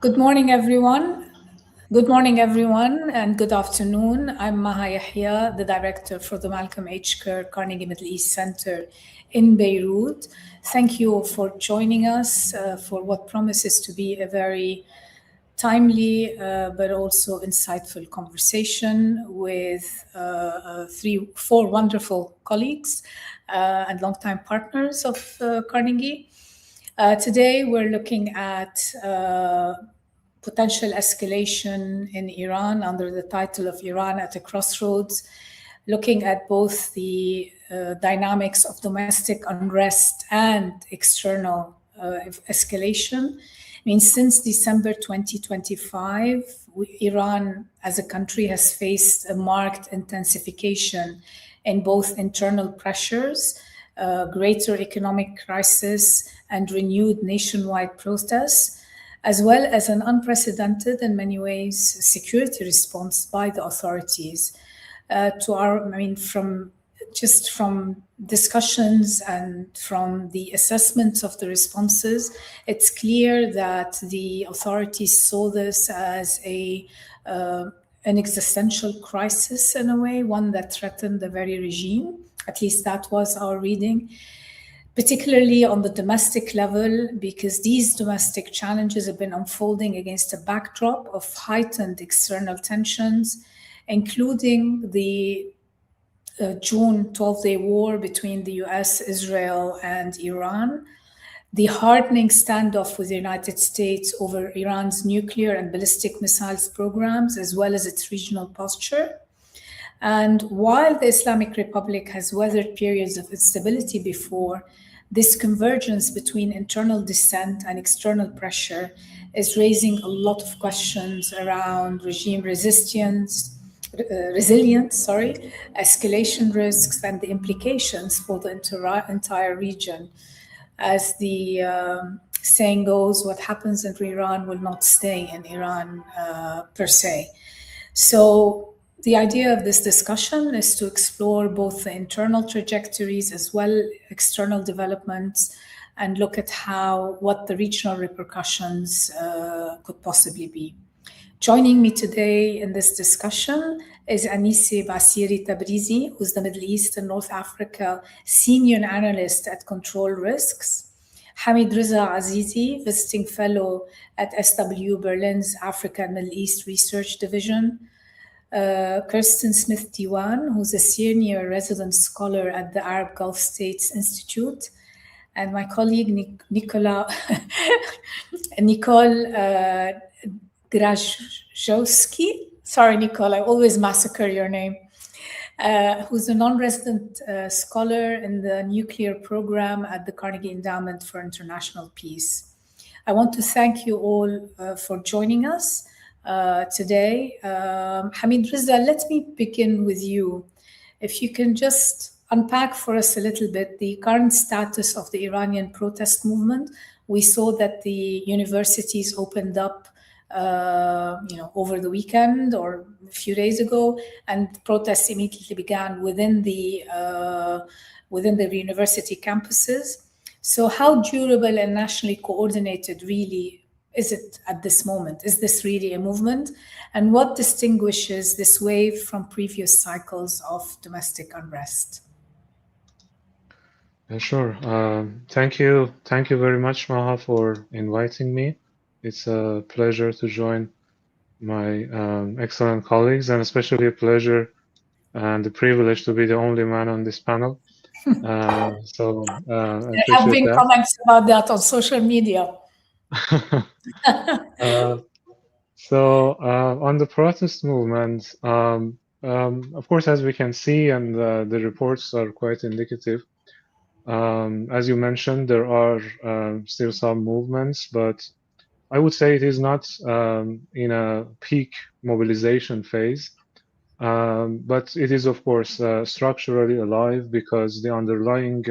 Good morning, everyone. Good morning, everyone, and good afternoon. I'm Maha Yahya, the director for the Malcolm H. Kerr Carnegie Middle East Center in Beirut. Thank you all for joining us for what promises to be a very timely but also insightful conversation with four wonderful colleagues and longtime partners of Carnegie. Today, we're looking at potential escalation in Iran under the title of Iran at a Crossroads, looking at both the dynamics of domestic unrest and external escalation. I mean, since December 2025, Iran as a country has faced a marked intensification in both internal pressures, greater economic crisis, and renewed nationwide protests, as well as an unprecedented, in many ways, security response by the authorities. From discussions and from the assessments of the responses, it's clear that the authorities saw this as an existential crisis in a way, one that threatened the very regime. At least that was our reading, particularly on the domestic level, because these domestic challenges have been unfolding against a backdrop of heightened external tensions, including the June 12-day war between the US, Israel, and Iran, the hardening standoff with the United States over Iran's nuclear and ballistic missiles programs, as well as its regional posture. And while the Islamic Republic has weathered periods of instability before, this convergence between internal dissent and external pressure is raising a lot of questions around regime resilience, escalation risks, and the implications for the entire region. As the saying goes, what happens in Iran will not stay in Iran per se. So the idea of this discussion is to explore both the internal trajectories as well as external developments and look at what the regional repercussions could possibly be. Joining me today in this discussion is Anise Basiri Tabrizi, who's the Middle East and North Africa Senior Analyst at Control Risks, Hamid Reza Azizi, Visiting Fellow at SW Berlin's Africa and Middle East Research Division, Kirsten Smith Diwan, who's a Senior Resident Scholar at the Arab Gulf States Institute, and my colleague Nicole Grajowski. Sorry, Nicole, I always massacre your name. Who's a non-resident scholar in the nuclear program at the Carnegie Endowment for International Peace. I want to thank you all for joining us today. Hamid Reza, let me begin with you. If you can just unpack for us a little bit the current status of the Iranian protest movement. We saw that the universities opened up over the weekend or a few days ago, and protests immediately began within the university campuses. So how durable and nationally coordinated really is it at this moment? Is this really a movement? And what distinguishes this wave from previous cycles of domestic unrest? Sure. Thank you. Thank you very much, Maha, for inviting me. It's a pleasure to join my excellent colleagues, and especially a pleasure and the privilege to be the only man on this panel. I have been comments about that on social media. On the protest movement, of course, as we can see, and the reports are quite indicative, as you mentioned, there are still some movements, but I would say it is not in a peak mobilization phase, but it is, of course, structurally alive because the underlying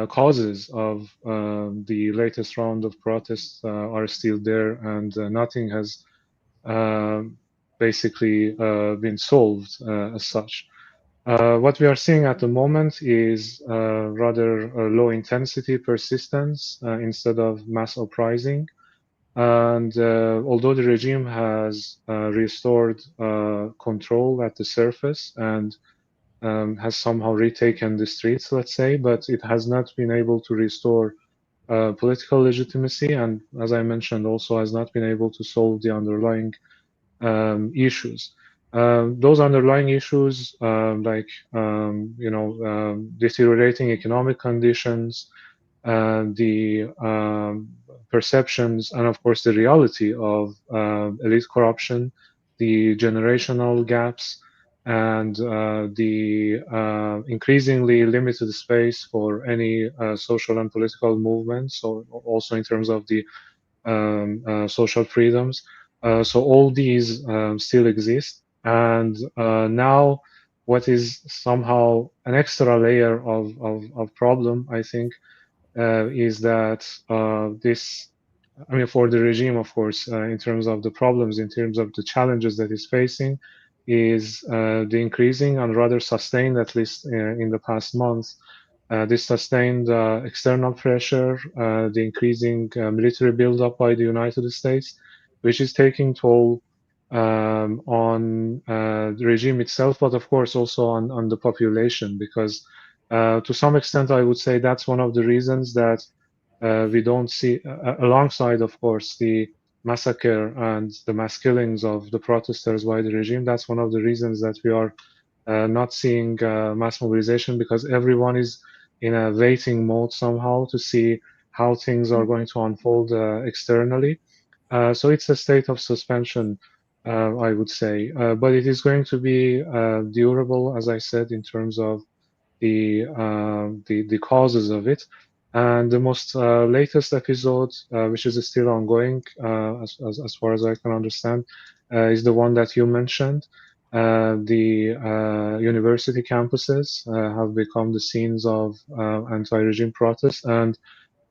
causes of the latest round of protests are still there, and nothing has basically been solved as such. What we are seeing at the moment is rather low intensity persistence instead of mass uprising. And although the regime has restored control at the surface and has somehow retaken the streets, let's say, but it has not been able to restore political legitimacy, and as I mentioned, also has not been able to solve the underlying issues. Those underlying issues, like deteriorating economic conditions, the perceptions, and of course the reality of elite corruption, the generational gaps, and the increasingly limited space for any social and political movements, so also in terms of the social freedoms. So all these still exist. And now what is somehow an extra layer of problem, I think, is that this, I mean, for the regime, of course, in terms of the problems, in terms of the challenges that it's facing, is the increasing and rather sustained, at least in the past months, this sustained external pressure, the increasing military buildup by the United States, which is taking toll on the regime itself, but of course also on the population, because to some extent, I would say that's one of the reasons that we don't see, alongside, of course, the massacre and the mass killings of the protesters by the regime. That's one of the reasons that we are not seeing mass mobilization, because everyone is in a waiting mode somehow to see how things are going to unfold externally. So it's a state of suspension, I would say, but it is going to be durable, as I said, in terms of the causes of it. And the most latest episode, which is still ongoing, as far as I can understand, is the one that you mentioned. The university campuses have become the scenes of anti-regime protests, and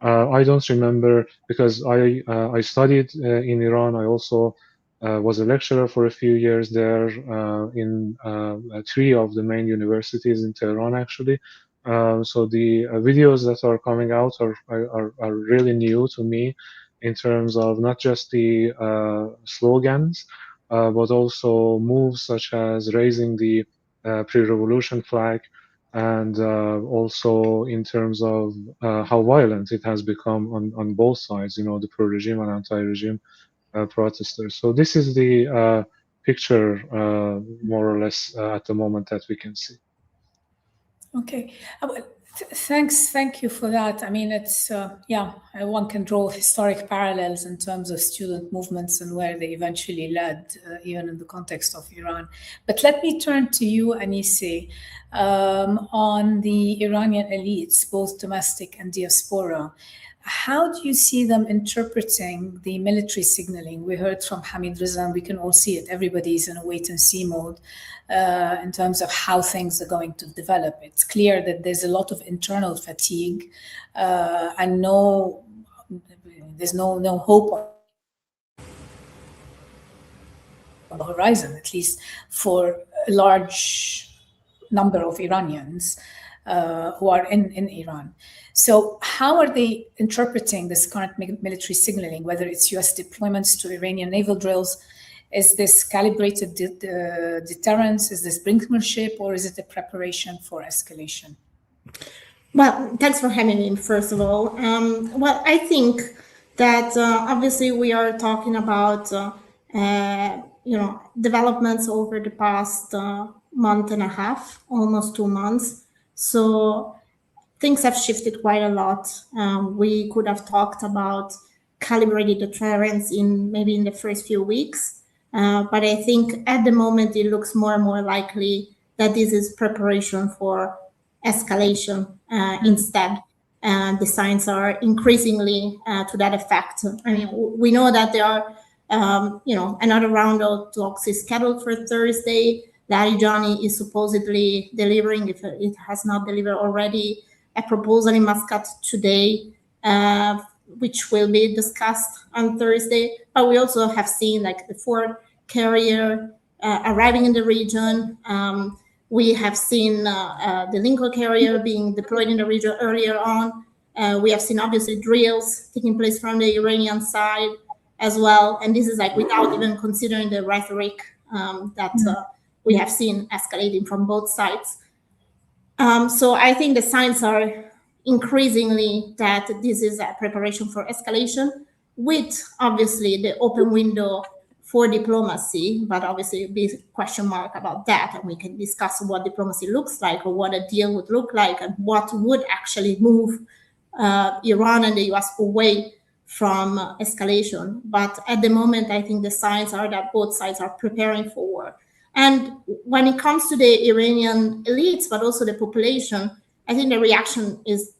I don't remember, because I studied in Iran. I also was a lecturer for a few years there in three of the main universities in Tehran, actually. So the videos that are coming out are really new to me in terms of not just the slogans, but also moves such as raising the pre-revolution flag, and also in terms of how violent it has become on both sides, the pro-regime and anti-regime protesters. So this is the picture, more or less, at the moment that we can see. Okay. Thank you for that. I mean, it's, one can draw historic parallels in terms of student movements and where they eventually led, even in the context of Iran. But let me turn to you, Anise, on the Iranian elites, both domestic and diaspora. How do you see them interpreting the military signaling? We heard from Hamid Reza, and we can all see it. Everybody's in a wait-and-see mode in terms of how things are going to develop. It's clear that there's a lot of internal fatigue and there's no hope on the horizon, at least for a large number of Iranians who are in Iran. So how are they interpreting this current military signaling, whether it's US deployments to Iranian naval drills? Is this calibrated deterrence? Is this brinkmanship, or is it a preparation for escalation? Well, thanks for having me, first of all. Well, I think that obviously we are talking about developments over the past month and a half, almost 2 months. So things have shifted quite a lot. We could have talked about calibrated deterrence maybe in the first few weeks. But I think at the moment it looks more and more likely that this is preparation for escalation instead. The signs are increasingly to that effect. I mean, we know that there are, another round of talks is scheduled for Thursday. Larijani is supposedly delivering, if it has not delivered already, a proposal in Muscat today, which will be discussed on Thursday. But we also have seen like the fourth carrier arriving in the region. We have seen the Lincoln carrier being deployed in the region earlier on. We have seen obviously drills taking place from the Iranian side. as well. And this is like without even considering the rhetoric that we have seen escalating from both sides. So I think the signs are increasingly that this is a preparation for escalation, with obviously the open window for diplomacy, but obviously a big question mark about that, and we can discuss what diplomacy looks like or what a deal would look like and what would actually move Iran and the US away from escalation. But at the moment, I think the signs are that both sides are preparing for war. And when it comes to the Iranian elites, but also the population, I think the reaction is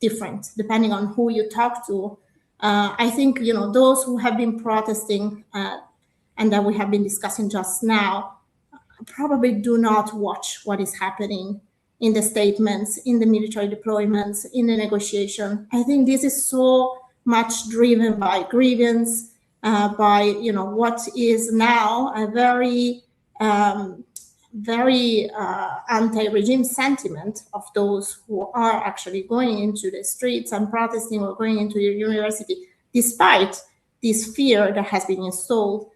different depending on who you talk to. I think, you know, those who have been protesting and that we have been discussing just now probably do not watch what is happening in the statements, in the military deployments, in the negotiation. I think this is so much driven by grievance, by, you know, what is now a very anti-regime sentiment of those who are actually going into the streets and protesting or going into the university, despite this fear that has been installed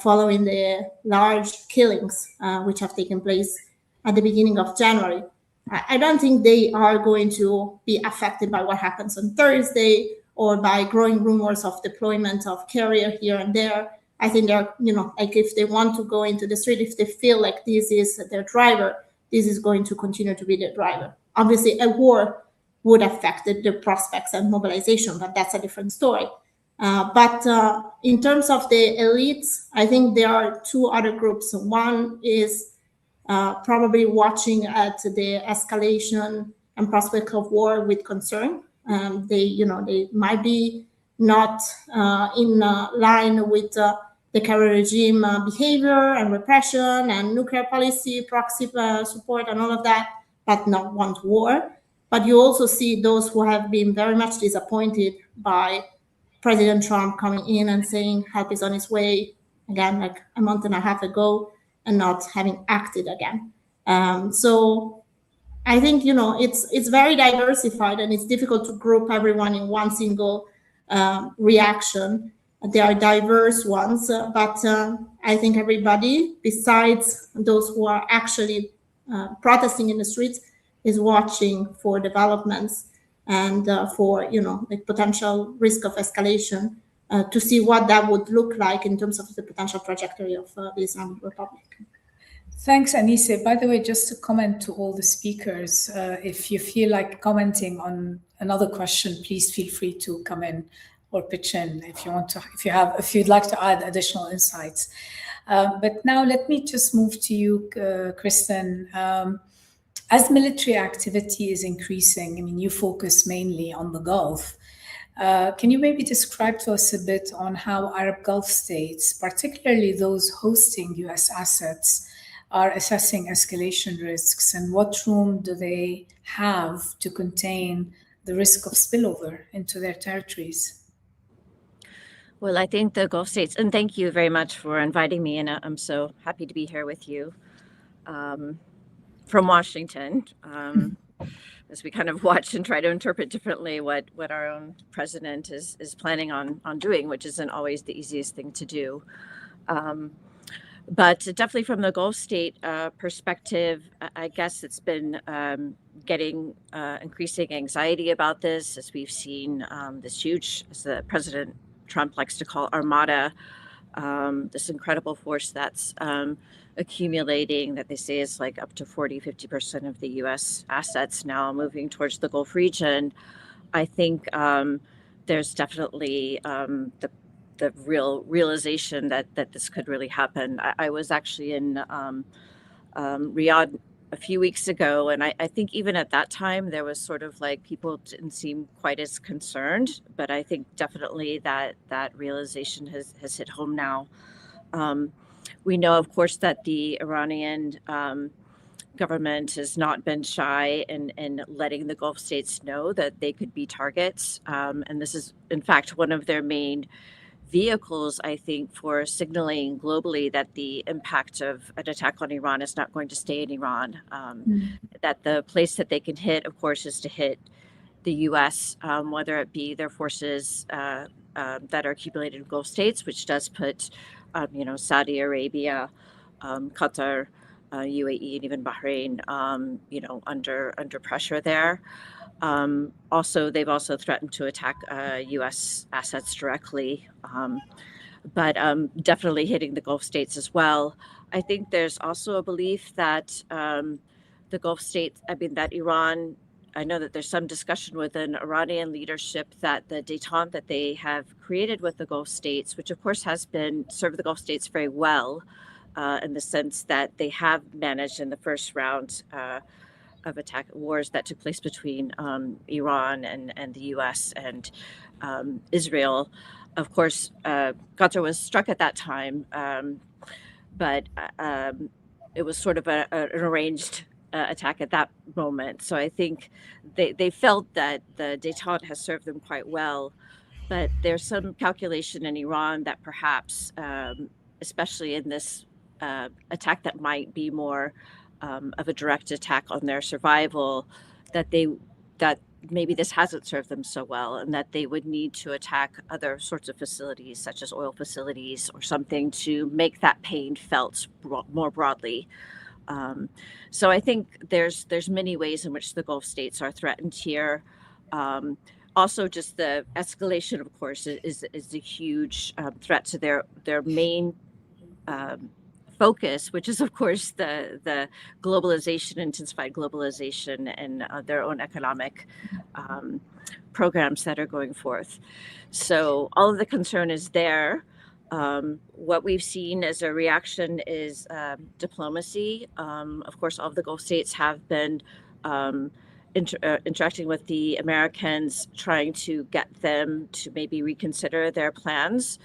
following the large killings which have taken place at the beginning of January. I don't think they are going to be affected by what happens on Thursday or by growing rumors of deployment of Kerr here and there. I think they're, you know, like if they want to go into the street, if they feel like this is their driver, this is going to continue to be their driver. Obviously, a war would affect the prospects and mobilization, but that's a different story. But in terms of the elites, I think there are two other groups. One is probably watching at the escalation and prospect of war with concern. They might be not in line with the Kerr regime behavior and repression and nuclear policy, proxy support and all of that, but not want war. But you also see those who have been very much disappointed by President Trump coming in and saying help is on its way, again, like a month and a half ago, and not having acted again. So I think, you know, it's very diversified and it's difficult to group everyone in one single reaction. There are diverse ones, but I think everybody, besides those who are actually protesting in the streets, is watching for developments and for, you know, the potential risk of escalation to see what that would look like in terms of the potential trajectory of the Islamic Republic. Thanks, Anise. By the way, just to comment to all the speakers, if you feel like commenting on another question, please feel free to come in or pitch in if you want to, if you'd like to add additional insights. But now let me just move to you, Kristen. As military activity is increasing, I mean, you focus mainly on the Gulf. Can you maybe describe to us a bit on how Arab Gulf states, particularly those hosting US assets, are assessing escalation risks, and what room do they have to contain the risk of spillover into their territories? Well, I think the Gulf states, and thank you very much for inviting me, and I'm so happy to be here with you from Washington, as we kind of watch and try to interpret differently what our own president is planning on doing, which isn't always the easiest thing to do. But definitely from the Gulf state perspective, I guess it's been getting increasing anxiety about this, as we've seen this huge, as the President Trump likes to call armada, this incredible force that's accumulating, that they say is like up to 40-50% of the U.S. assets now moving towards the Gulf region. I think there's definitely the real realization that this could really happen. I was actually in Riyadh a few weeks ago, and I think even at that time there was sort of like people didn't seem quite as concerned, but I think definitely that realization has hit home now. We know, of course, that the Iranian government has not been shy in letting the Gulf states know that they could be targets, and this is in fact one of their main vehicles, I think, for signaling globally that the impact of an attack on Iran is not going to stay in Iran. That the place that they can hit, of course, is to hit the U.S., whether it be their forces that are accumulated in Gulf states, which does put, Saudi Arabia, Qatar, UAE, and even Bahrain, under pressure there. They've also threatened to attack U.S. assets directly, but definitely hitting the Gulf states as well. I think there's also a belief that the Gulf states, that Iran, I know that there's some discussion within Iranian leadership that the détente that they have created with the Gulf states, which of course has served the Gulf states very well, in the sense that they have managed in the first round of attack wars that took place between Iran and the U.S. and Israel. Of course, Qatar was struck at that time, but it was sort of an arranged attack at that moment. So I think they felt that the détente has served them quite well. But there's some calculation in Iran that perhaps, especially in this attack that might be more of a direct attack on their survival, that maybe this hasn't served them so well, and that they would need to attack other sorts of facilities, such as oil facilities or something, to make that pain felt more broadly. So I think there's many ways in which the Gulf states are threatened here. Also, just the escalation, of course, is a huge threat to their main focus, which is, of course, the globalization, intensified globalization, and their own economic programs that are going forth. So all of the concern is there. What we've seen as a reaction is diplomacy. Of course, all of the Gulf states have been interacting with the Americans, trying to get them to maybe reconsider their plans.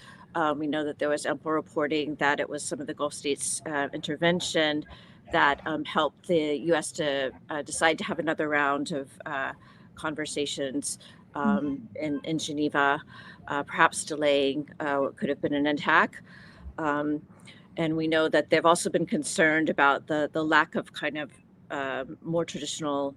We know that there was ample reporting that it was some of the Gulf states' intervention that helped the U.S. to decide to have another round of conversations in Geneva, perhaps delaying what could have been an attack. And we know that they've also been concerned about the lack of kind of more traditional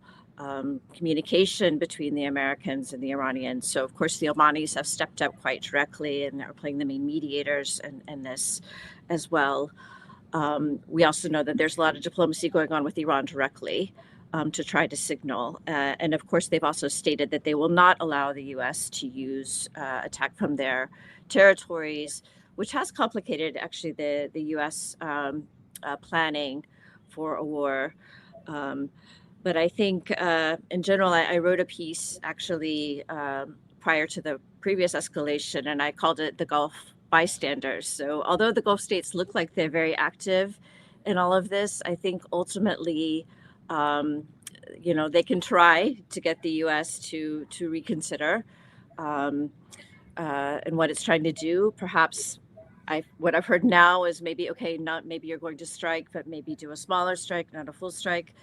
communication between the Americans and the Iranians. So, of course, the Omanis have stepped up quite directly and are playing the main mediators in this as well. We also know that there's a lot of diplomacy going on with Iran directly to try to signal. And, of course, they've also stated that they will not allow the U.S. to use attack from their territories, which has complicated, actually, the U.S. Planning for a war. But I think, in general, I wrote a piece actually prior to the previous escalation, and I called it the Gulf bystanders. So although the Gulf states look like they're very active in all of this, I think ultimately, they can try to get the U.S. to reconsider and what it's trying to do. Perhaps what I've heard now is maybe, okay, not maybe you're going to strike, but maybe do a smaller strike, not a full strike.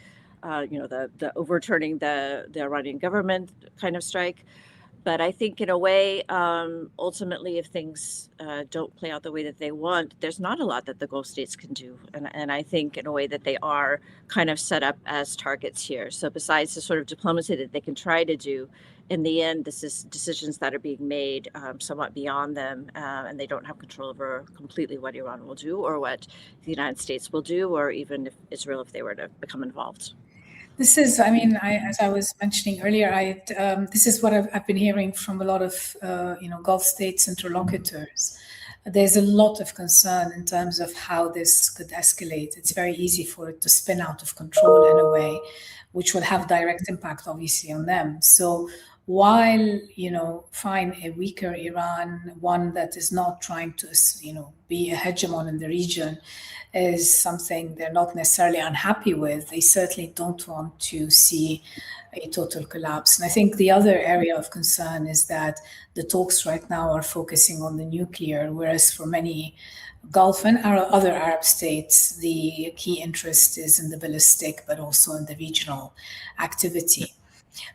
The overturning the Iranian government kind of strike. But I think in a way, ultimately, if things don't play out the way that they want, there's not a lot that the Gulf states can do. And I think in a way that they are kind of set up as targets here. So besides the sort of diplomacy that they can try to do, in the end, this is decisions that are being made somewhat beyond them, and they don't have control over completely what Iran will do or what the United States will do, or even if Israel, if they were to become involved. This is, as I was mentioning earlier, this is what I've been hearing from a lot of, Gulf states interlocutors. There's a lot of concern in terms of how this could escalate. It's very easy for it to spin out of control in a way, which will have direct impact, obviously, on them. So while, find a weaker Iran, one that is not trying to, be a hegemon in the region, is something they're not necessarily unhappy with. They certainly don't want to see a total collapse. And I think the other area of concern is that the talks right now are focusing on the nuclear, whereas for many Gulf and other Arab states, the key interest is in the ballistic, but also in the regional activity.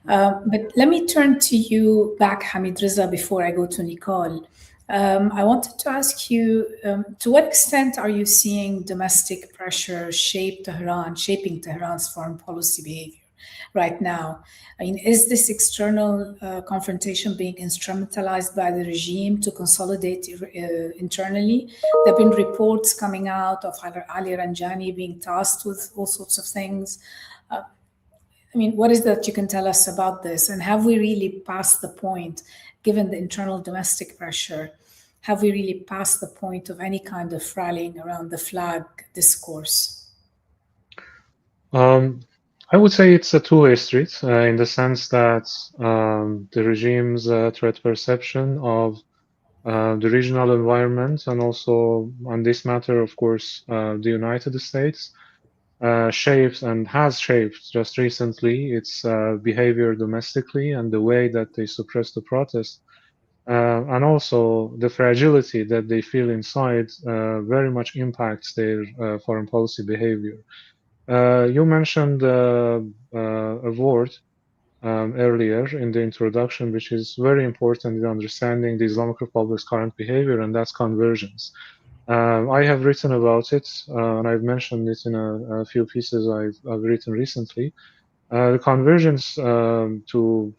But let me turn to you back, Hamid Reza, before I go to Nicole. I wanted to ask you, to what extent are you seeing domestic pressure shaping Tehran's foreign policy behavior? right now. I mean, is this external confrontation being instrumentalized by the regime to consolidate internally? There have been reports coming out of Ali Ranjani being tasked with all sorts of things. I mean, what is that you can tell us about this? And have we really passed the point, given the internal domestic pressure, have we really passed the point of any kind of rallying around the flag discourse? I would say it's a two-way street in the sense that the regime's threat perception of the regional environment and also on this matter, of course, the United States shapes and has shaped just recently its behavior domestically and the way that they suppress the protest. And also the fragility that they feel inside very much impacts their foreign policy behavior. You mentioned a word earlier in the introduction, which is very important in understanding the Islamic Republic's current behavior, and that's convergence. I have written about it, and I've mentioned it in a few pieces I've written recently. The convergence, to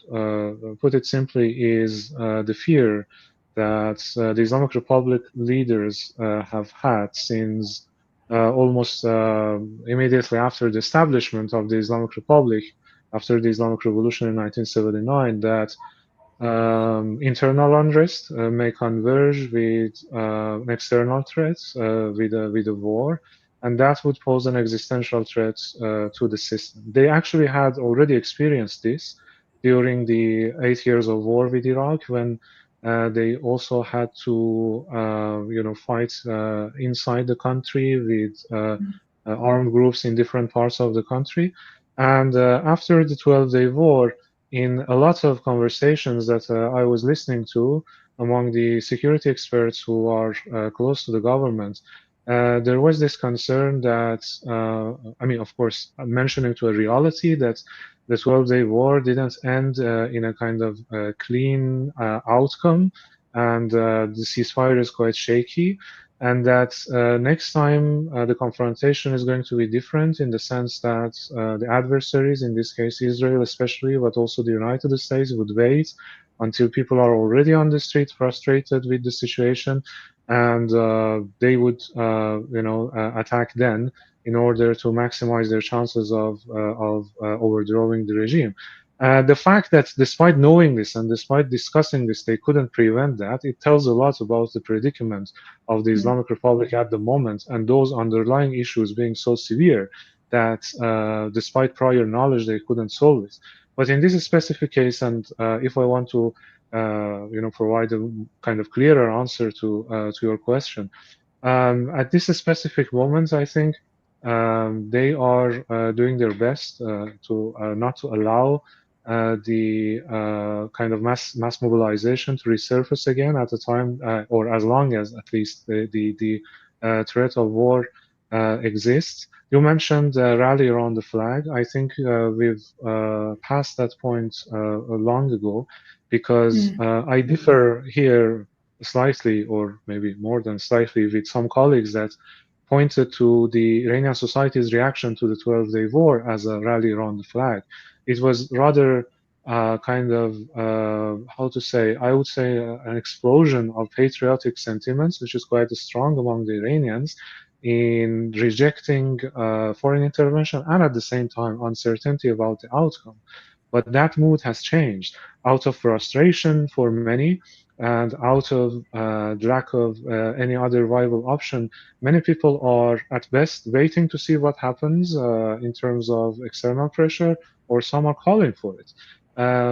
put it simply, is the fear that the Islamic Republic leaders have had since almost immediately after the establishment of the Islamic Republic, after the Islamic Revolution in 1979, that internal unrest may converge with external threats, with a war, and that would pose an existential threat to the system. They actually had already experienced this during the 8 years of war with Iraq, when they also had to, fight inside the country with armed groups in different parts of the country. And after the 12-day war, in a lot of conversations that I was listening to among the security experts who are close to the government, there was this concern that, of course, I'm mentioning to a reality that the 12-day war didn't end in a kind of clean outcome, and the ceasefire is quite shaky, and that next time the confrontation is going to be different in the sense that the adversaries, in this case Israel especially, but also the United States, would wait until people are already on the street frustrated with the situation, and they would attack then in order to maximize their chances of overthrowing the regime. The fact that despite knowing this and despite discussing this, they couldn't prevent that, it tells a lot about the predicament of the Islamic Republic at the moment, and those underlying issues being so severe that despite prior knowledge, they couldn't solve it. But in this specific case, and if I want to provide a kind of clearer answer to your question, at this specific moment, I think they are doing their best to not to allow the kind of mass mobilization to resurface again at a time or as long as at least the threat of war exists. You mentioned rally around the flag. I think we've passed that point long ago, because I differ here slightly, or maybe more than slightly, with some colleagues that pointed to the Iranian society's reaction to the 12-day war as a rally around the flag. It was rather kind of, how to say, I would say an explosion of patriotic sentiments, which is quite strong among the Iranians, in rejecting foreign intervention and at the same time uncertainty about the outcome. But that mood has changed out of frustration for many and out of lack of any other viable option. Many people are at best waiting to see what happens in terms of external pressure, or some are calling for it.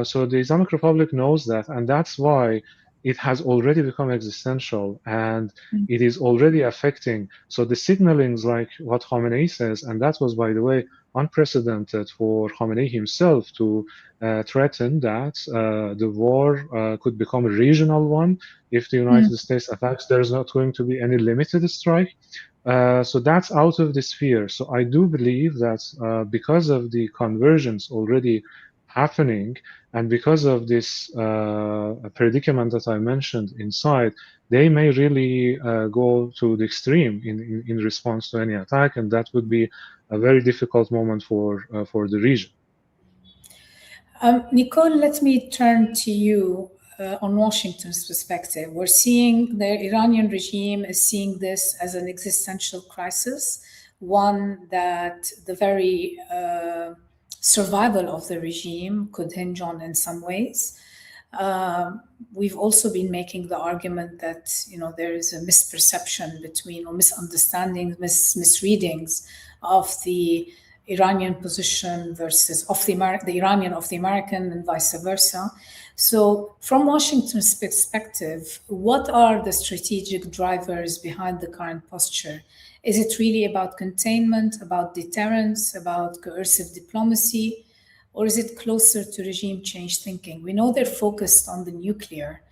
So the Islamic Republic knows that, and that's why it has already become existential, and it is already affecting. So the signalings, like what Khamenei says, and that was, by the way, unprecedented for Khamenei himself to threaten that the war could become a regional one if the United States attacks. There's not going to be any limited strike. So that's out of this fear. So I do believe that because of the convergence already happening, and because of this predicament that I mentioned inside, they may really go to the extreme in response to any attack, and that would be a very difficult moment for the region. Nicole, let me turn to you on Washington's perspective. We're seeing the Iranian regime is seeing this as an existential crisis, one that the very survival of the regime could hinge on in some ways. We've also been making the argument that there is a misperception between, or misunderstandings, misreadings of the Iranian position versus of the Iranian of the American, and vice versa. So from Washington's perspective, what are the strategic drivers behind the current posture? Is it really about containment, about deterrence, about coercive diplomacy, or is it closer to regime change thinking? We know they're focused on the nuclear,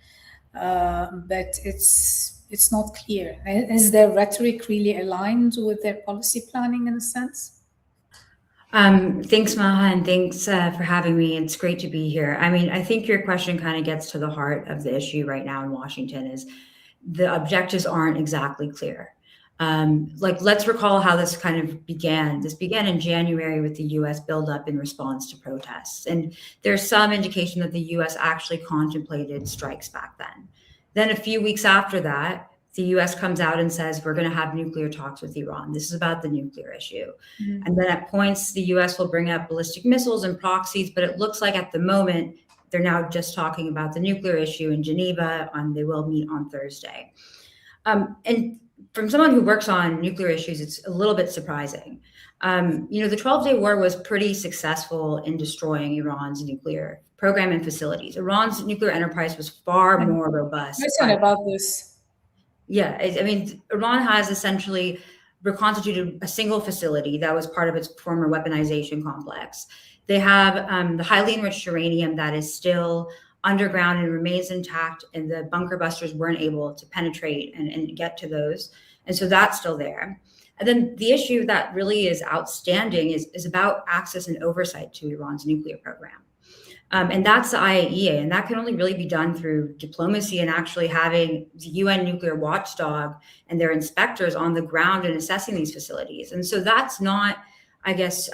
but it's not clear. Is their rhetoric really aligned with their policy planning in a sense? Thanks, Maha, and thanks for having me. It's great to be here. I mean, I think your question kind of gets to the heart of the issue right now in Washington is the objectives aren't exactly clear. Let's recall how this kind of began. This began in January with the U.S. buildup in response to protests. And there's some indication that the U.S. actually contemplated strikes back then. Then a few weeks after that, the U.S. comes out and says, we're going to have nuclear talks with Iran. This is about the nuclear issue. Mm-hmm. And then at points, the U.S. will bring up ballistic missiles and proxies, but it looks like at the moment, they're now just talking about the nuclear issue in Geneva, and they will meet on Thursday. And from someone who works on nuclear issues, it's a little bit surprising. The 12-day war was pretty successful in destroying Iran's nuclear program and facilities. Iran's nuclear enterprise was far more robust. Listen about this. Yeah, I mean, Iran has essentially reconstituted a single facility that was part of its former weaponization complex. They have the highly enriched uranium that is still underground and remains intact, and the bunker busters weren't able to penetrate and get to those. And so that's still there. And then the issue that really is outstanding is about access and oversight to Iran's nuclear program. And that's the IAEA, and that can only really be done through diplomacy and actually having the UN nuclear watchdog and their inspectors on the ground and assessing these facilities. And so that's not, I guess,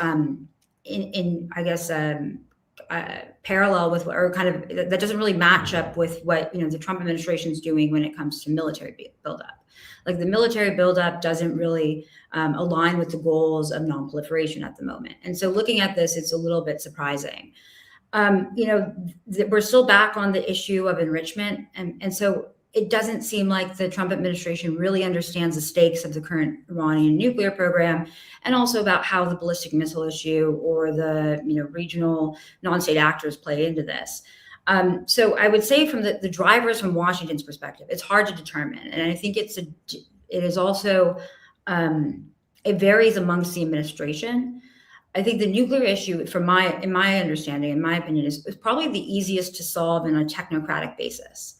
parallel with, or kind of, that doesn't really match up with what the Trump administration is doing when it comes to military buildup. Like the military buildup doesn't really align with the goals of nonproliferation at the moment. And so looking at this, it's a little bit surprising. We're still back on the issue of enrichment. And so it doesn't seem like the Trump administration really understands the stakes of the current Iranian nuclear program, and also about how the ballistic missile issue or the regional non-state actors play into this. So I would say from the drivers from Washington's perspective, it's hard to determine. And I think it is also, it varies amongst the administration. I think the nuclear issue, in my understanding, in my opinion, is probably the easiest to solve in a technocratic basis.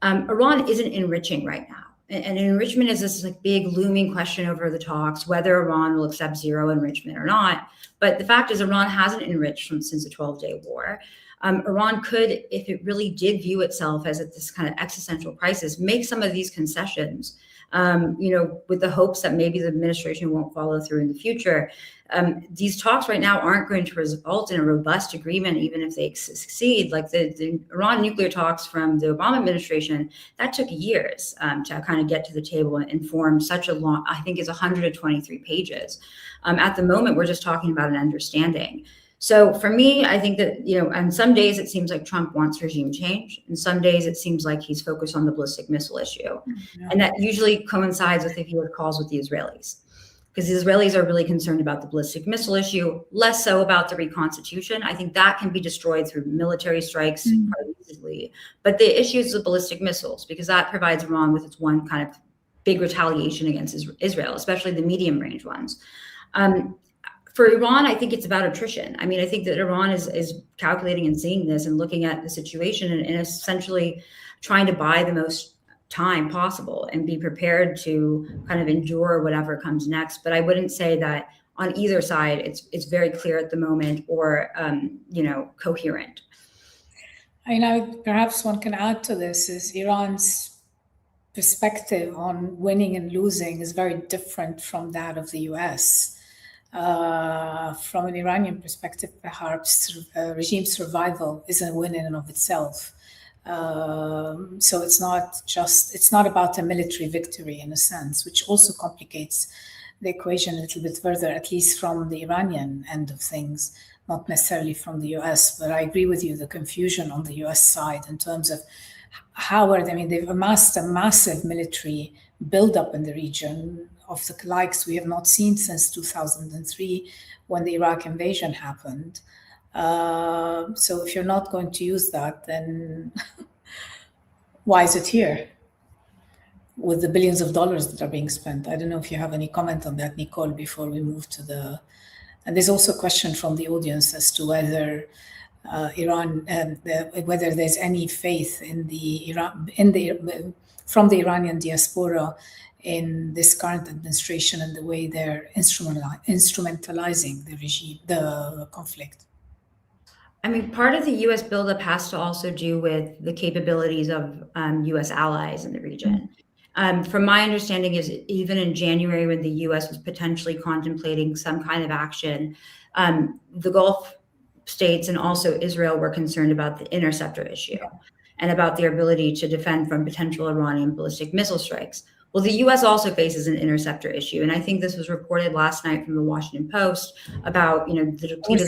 Iran isn't enriching right now. And enrichment is this big looming question over the talks, whether Iran will accept zero enrichment or not. But the fact is Iran hasn't enriched since the 12-day war. Iran could, if it really did view itself as at this kind of existential crisis, make some of these concessions, with the hopes that maybe the administration won't follow through in the future. These talks right now aren't going to result in a robust agreement, even if they succeed. Like the Iran nuclear talks from the Obama administration, that took years to kind of get to the table and form such a long, I think it's 123 pages. At the moment, we're just talking about an understanding. So for me, I think that, on some days it seems like Trump wants regime change, and some days it seems like he's focused on the ballistic missile issue. Yeah. And that usually coincides with if he has calls with the Israelis, because the Israelis are really concerned about the ballistic missile issue, less so about the reconstitution. I think that can be destroyed through military strikes quite easily. But the issue is the ballistic missiles, because that provides Iran with its one kind of big retaliation against Israel, especially the medium range ones. For Iran, I think it's about attrition. I mean, I think that Iran is calculating and seeing this and looking at the situation and essentially trying to buy the most time possible and be prepared to kind of endure whatever comes next. But I wouldn't say that on either side it's very clear at the moment or coherent. I know perhaps one can add to this is Iran's perspective on winning and losing is very different from that of the US. from an Iranian perspective, perhaps regime survival is a win in and of itself. So it's not about a military victory in a sense, which also complicates the equation a little bit further, at least from the Iranian end of things, not necessarily from the US. But I agree with you, the confusion on the US side in terms of they've amassed a massive military buildup in the region of the likes we have not seen since 2003 when the Iraq invasion happened. So if you're not going to use that, then why is it here with the billions of dollars that are being spent? I don't know if you have any comment on that, Nicole, before we move to the... And there's also a question from the audience as to whether whether there's any faith from the Iranian diaspora in this current administration and the way they're instrumentalizing the regime, the conflict. I mean, part of the U.S. buildup has to also do with the capabilities of U.S. allies in the region. From my understanding is even in January, when the U.S. was potentially contemplating some kind of action, the Gulf states and also Israel were concerned about the interceptor issue and about their ability to defend from potential Iranian ballistic missile strikes. Well, the U.S. also faces an interceptor issue, and I think this was reported last night from the Washington Post about, the depleted.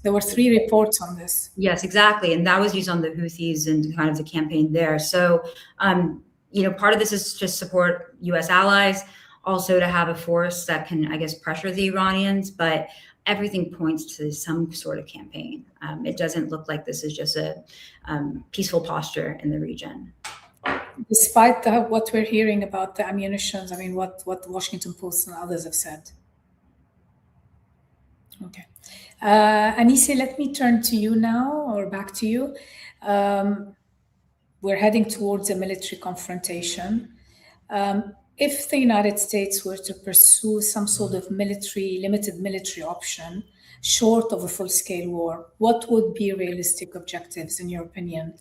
There were three reports on this. Yes, exactly, and that was used on the Houthis and kind of the campaign there. So, part of this is to support U.S. allies, also to have a force that can, I guess, pressure the Iranians, but everything points to some sort of campaign. It doesn't look like this is just a peaceful posture in the region. Despite what we're hearing about the ammunitions, what the Washington Post and others have said. Okay. Anise, let me turn to you now, or back to you. We're heading towards a military confrontation. If the United States were to pursue some sort of limited military option, short of a full-scale war, what would be realistic objectives, in your opinion?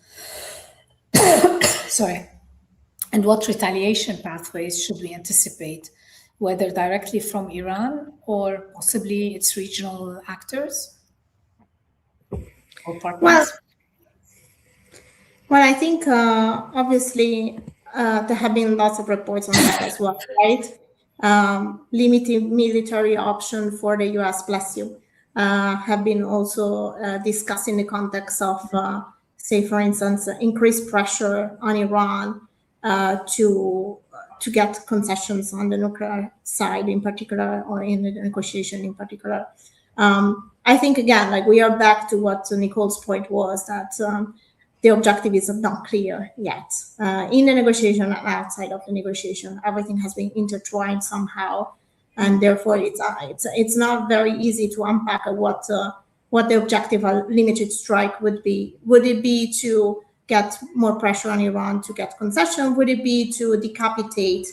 Sorry. And what retaliation pathways should we anticipate, whether directly from Iran or possibly its regional actors or partners? Well, I think obviously there have been lots of reports on that as well, right? Limited military option for the US, bless you, have been also discussed in the context of, say, for instance, increased pressure on Iran to get concessions on the nuclear side in particular, or in the negotiation in particular. I think, again, we are back to what Nicole's point was, that the objective is not clear yet. In the negotiation and outside of the negotiation, everything has been intertwined somehow, and therefore it's not very easy to unpack what the objective of limited strike would be. Would it be to get more pressure on Iran to get concession? Would it be to decapitate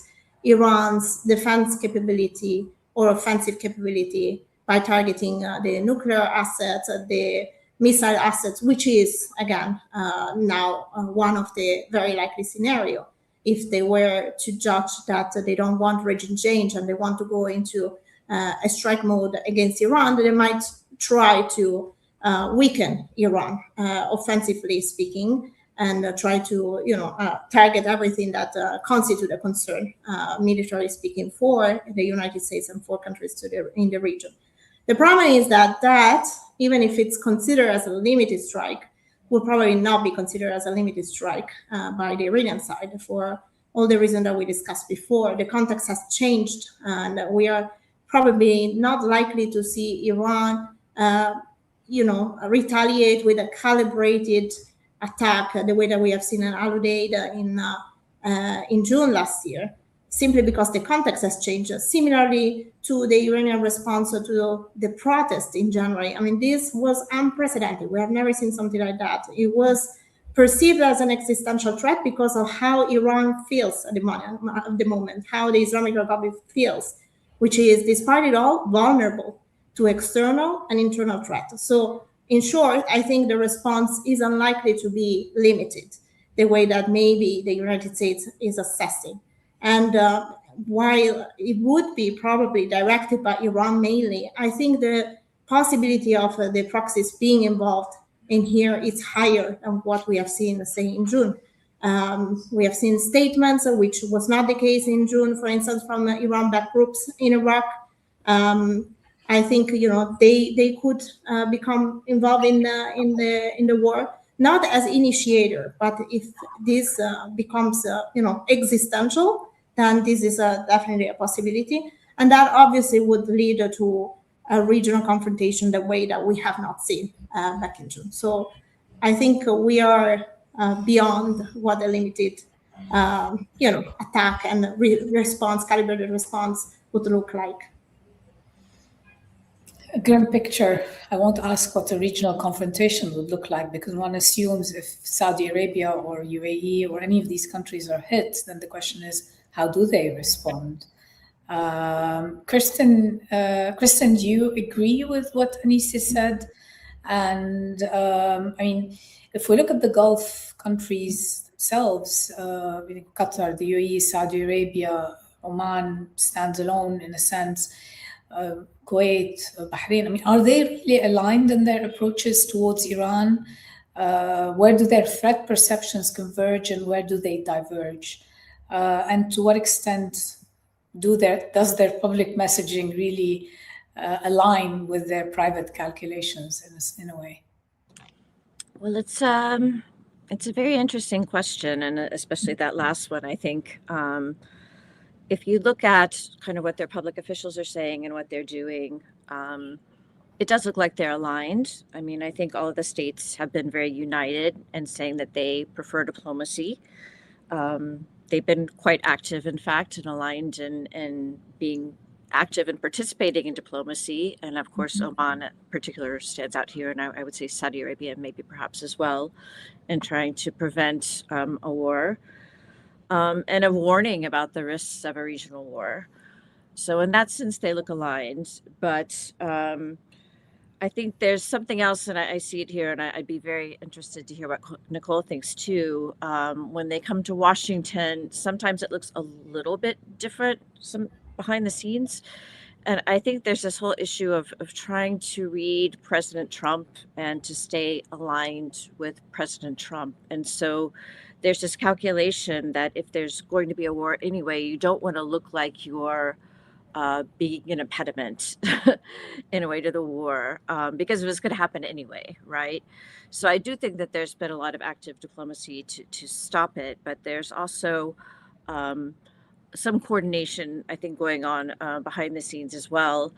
Iran's defense capability or offensive capability by targeting the nuclear assets, the missile assets, which is, again, now one of the very likely scenario. If they were to judge that they don't want regime change and they want to go into a strike mode against Iran, they might try to weaken Iran, offensively speaking, and try to, target everything that constitute a concern, militarily speaking, for the United States and for countries in the region. The problem is that even if it's considered as a limited strike, will probably not be considered as a limited strike by the Iranian side for all the reasons that we discussed before. The context has changed, and we are probably not likely to see Iran, retaliate with a calibrated attack the way that we have seen in Al-Udeid in June last year, simply because the context has changed. Similarly to the Iranian response to the protest in January. This was unprecedented. We have never seen something like that. It was perceived as an existential threat because of how Iran feels at the moment, how the Islamic Republic feels, which is, despite it all, vulnerable to external and internal threat. So in short, I think the response is unlikely to be limited the way that maybe the United States is assessing. And while it would be probably directed by Iran mainly, I think the possibility of the proxies being involved in here is higher than what we have seen, say, in June. We have seen statements, which was not the case in June, for instance, from Iran-backed groups in Iraq. I think they could become involved in the war, not as initiator, but if this becomes existential, then this is definitely a possibility, and that obviously would lead to a regional confrontation the way that we have not seen back in June. So I think we are beyond what a limited attack and response, calibrated response would look like. A grim picture. I won't ask what a regional confrontation would look like, because one assumes if Saudi Arabia or UAE or any of these countries are hit, then the question is, how do they respond? Kristen, do you agree with what Anissa said? And I mean, if we look at the Gulf countries themselves, Qatar, the UAE, Saudi Arabia, Oman stands alone in a sense. Kuwait, Bahrain, I mean, are they really aligned in their approaches towards Iran? Where do their threat perceptions converge and where do they diverge? And to what extent does their public messaging really align with their private calculations in a way? Well, it's a very interesting question, and especially that last one, I think. If you look at kind of what their public officials are saying and what they're doing, it does look like they're aligned. I mean, I think all of the states have been very united in saying that they prefer diplomacy. They've been quite active, in fact, and aligned in being active and participating in diplomacy. And of course, Oman in particular stands out here, and I would say Saudi Arabia maybe perhaps as well, in trying to prevent a war. And a warning about the risks of a regional war. So in that sense, they look aligned. But I think there's something else, and I see it here, and I'd be very interested to hear what Nicole thinks too. When they come to Washington, sometimes it looks a little bit different behind the scenes. And I think there's this whole issue of trying to read President Trump and to stay aligned with President Trump. And so there's this calculation that if there's going to be a war anyway, you don't want to look like you're being an impediment in a way to the war, because it was going to happen anyway, right? So I do think that there's been a lot of active diplomacy to stop it, but there's also some coordination, I think, going on behind the scenes as well.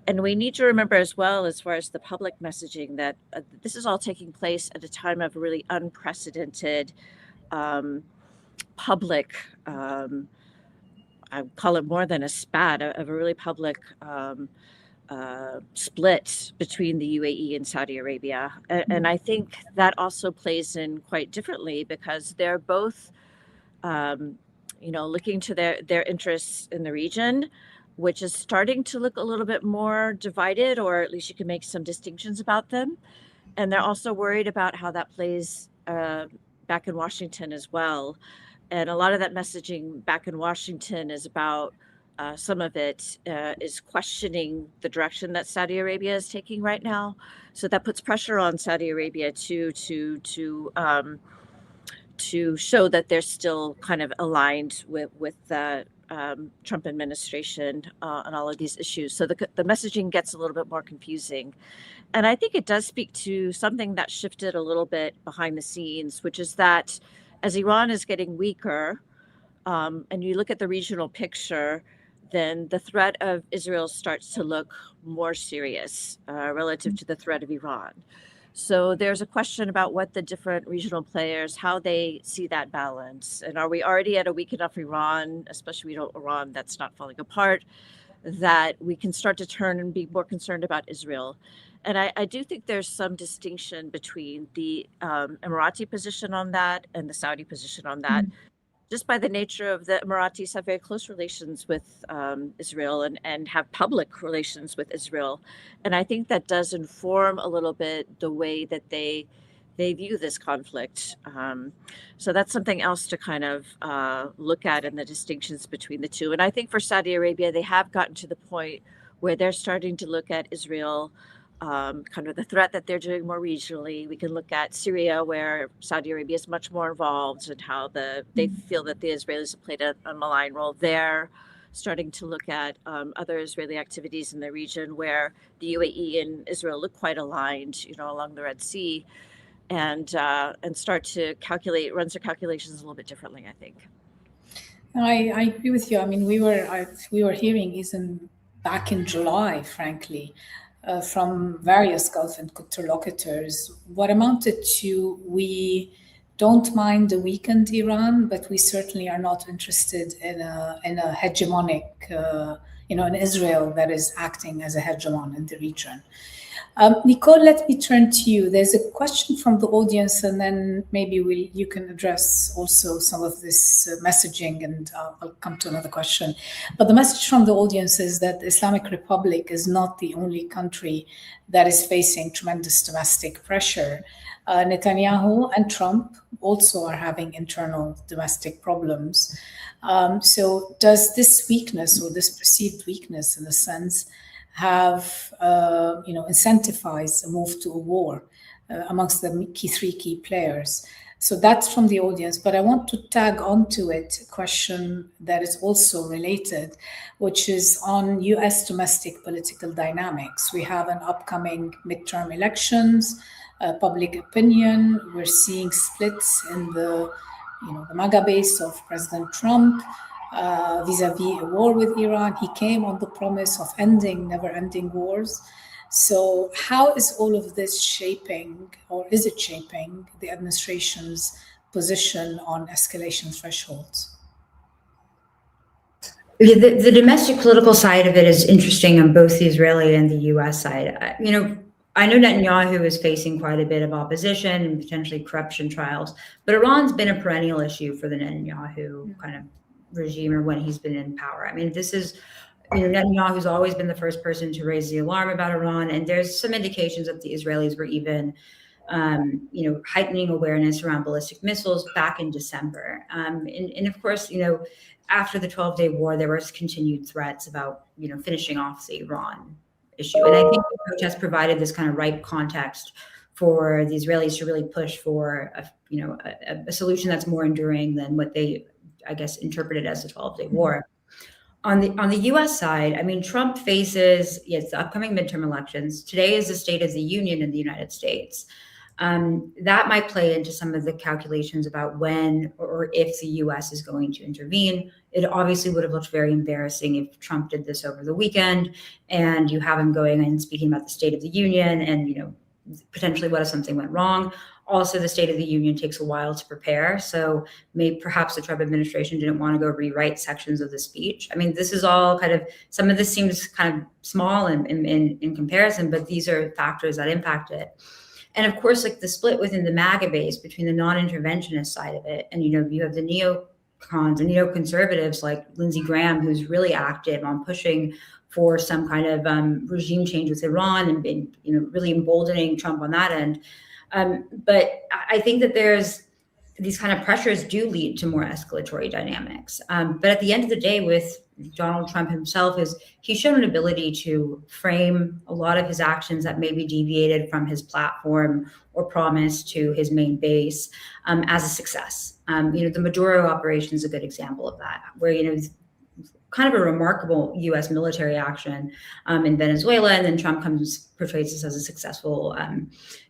And we need to remember as well, as far as the public messaging, that this is all taking place at a time of really unprecedented public, I call it more than a spat, of a really public split between the UAE and Saudi Arabia. And I think that also plays in quite differently, because they're both, looking to their interests in the region, which is starting to look a little bit more divided, or at least you can make some distinctions about them. And they're also worried about how that plays back in Washington as well. And a lot of that messaging back in Washington is about, some of it is questioning the direction that Saudi Arabia is taking right now. So that puts pressure on Saudi Arabia to show that they're still kind of aligned with the Trump administration on all of these issues. So the messaging gets a little bit more confusing. And I think it does speak to something that shifted a little bit behind the scenes, which is that as Iran is getting weaker, and you look at the regional picture, then the threat of Israel starts to look more serious relative to the threat of Iran. So there's a question about what the different regional players, how they see that balance. And are we already at a weak enough Iran, especially Iran that's not falling apart, that we can start to turn and be more concerned about Israel? And I do think there's some distinction between the Emirati position on that and the Saudi position on that. Just by the nature of the Emiratis have very close relations with Israel and have public relations with Israel. And I think that does inform a little bit the way that they they view this conflict. So that's something else to kind of look at in the distinctions between the two. And I think for Saudi Arabia, they have gotten to the point where they're starting to look at Israel, kind of the threat that they're doing more regionally. We can look at Syria, where Saudi Arabia is much more involved, and how they feel that the Israelis have played a malign role there. Starting to look at other Israeli activities in the region where the UAE and Israel look quite aligned, along the Red Sea, and start to run their calculations a little bit differently, I think. I agree with you. I mean, we were hearing even back in July, frankly, from various Gulf interlocutors, what amounted to, we don't mind the weakened Iran, but we certainly are not interested in a hegemonic, an Israel that is acting as a hegemon in the region. Nicole, let me turn to you. There's a question from the audience, and then maybe you can address also some of this messaging, and I'll come to another question. But the message from the audience is that the Islamic Republic is not the only country that is facing tremendous domestic pressure. Netanyahu and Trump also are having internal domestic problems. So does this weakness, or this perceived weakness in a sense, have incentivized a move to a war amongst the three key players? So that's from the audience, but I want to tag onto it a question that is also related, which is on US domestic political dynamics. We have an upcoming midterm elections, public opinion. We're seeing splits in the MAGA base of President Trump, vis-a-vis a war with Iran. He came on the promise of ending never-ending wars. So how is all of this shaping, or is it shaping, the administration's position on escalation thresholds? The domestic political side of it is interesting on both the Israeli and the US side. I know Netanyahu is facing quite a bit of opposition and potentially corruption trials, but Iran's been a perennial issue for the Netanyahu kind of regime, or when he's been in power. I mean, this is, Netanyahu's always been the first person to raise the alarm about Iran, and there's some indications that the Israelis were even, heightening awareness around ballistic missiles back in December. And of course, after the 12-day war, there was continued threats about, finishing off the Iran issue. And I think the protest provided this kind of ripe context for the Israelis to really push for a solution that's more enduring than what they, I guess, interpreted as the 12-day war. On the US side, I mean, Trump faces, the upcoming midterm elections. Today is the State of the Union in the United States. That might play into some of the calculations about when or if the US is going to intervene. It obviously would have looked very embarrassing if Trump did this over the weekend, and you have him going and speaking about the State of the Union and, potentially what if something went wrong. Also, the State of the Union takes a while to prepare. So perhaps the Trump administration didn't want to go rewrite sections of the speech. I mean, this is all some of this seems kind of small in comparison, but these are factors that impact it. And of course, the split within the MAGA base between the non-interventionist side of it, and you have the neocons and neoconservatives like Lindsey Graham, who's really active on pushing for some kind of regime change with Iran and been, really emboldening Trump on that end. But I think that there's these kind of pressures do lead to more escalatory dynamics. But at the end of the day, with Donald Trump himself, he's shown an ability to frame a lot of his actions that maybe deviated from his platform or promise to his main base as a success. The Maduro operation is a good example of that, where, kind of a remarkable U.S. military action in Venezuela, and then Trump portrays this as a successful,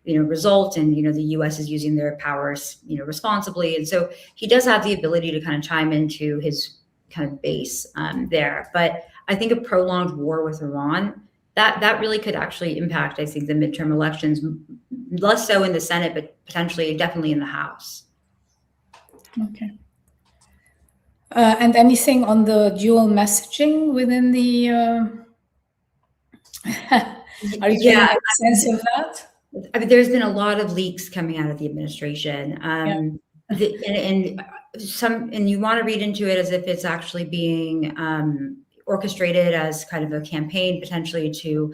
result, and the U.S. is using their powers, responsibly, and so he does have the ability to kind of chime into his kind of base there. But I think a prolonged war with Iran that really could actually impact, I think, the midterm elections, less so in the Senate, but potentially, definitely in the House. Okay. And anything on the dual messaging within the? Are you getting a sense of that? I mean, there's been a lot of leaks coming out of the administration, and you want to read into it as if it's actually being orchestrated as kind of a campaign potentially to,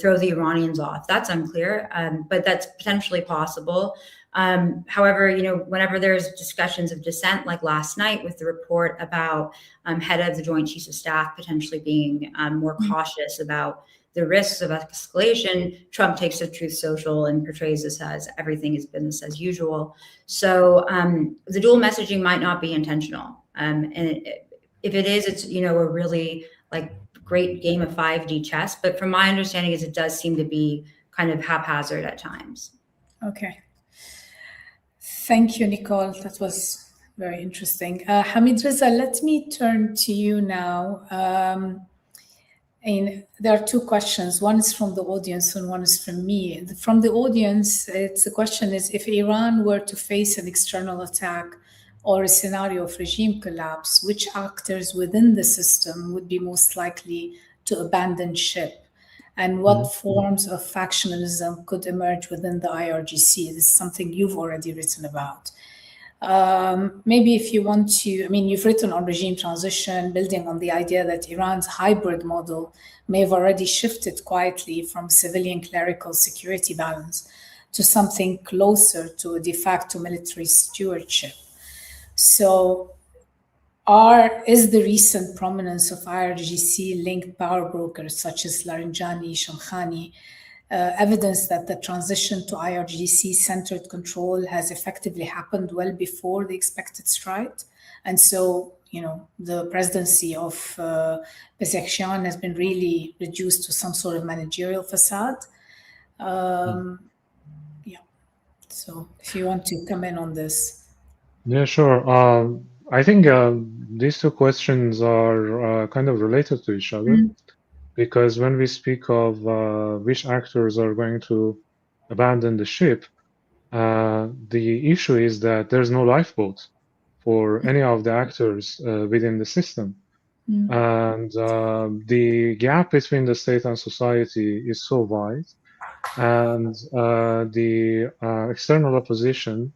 throw the Iranians off. That's unclear, but that's potentially possible. However, whenever there's discussions of dissent, like last night with the report about head of the Joint Chiefs of Staff potentially being more cautious about the risks of escalation, Trump takes to Truth Social and portrays this as everything is business as usual. So the dual messaging might not be intentional. And if it is, it's, a really great game of 5D chess. But from my understanding is it does seem to be kind of haphazard at times. Okay. Thank you, Nicole. That was very interesting. Hamid Reza, let me turn to you now. And there are two questions. One is from the audience and one is from me. From the audience, the question is, if Iran were to face an external attack or a scenario of regime collapse, which actors within the system would be most likely to abandon ship? And what forms of factionalism could emerge within the IRGC? This is something you've already written about. Maybe if you want to, you've written on regime transition, building on the idea that Iran's hybrid model may have already shifted quietly from civilian clerical security balance to something closer to a de facto military stewardship. So is the recent prominence of IRGC-linked power brokers such as Laranjani, Shamkhani, evidence that the transition to IRGC-centered control has effectively happened well before the expected stride? And so, the presidency of Pezeshkian has been really reduced to some sort of managerial facade. So if you want to come in on this. Yeah, sure. I think these two questions are kind of related to each other, because when we speak of which actors are going to abandon the ship, the issue is that there's no lifeboat for any of the actors within the system. And the gap between the state and society is so wide, and the external opposition,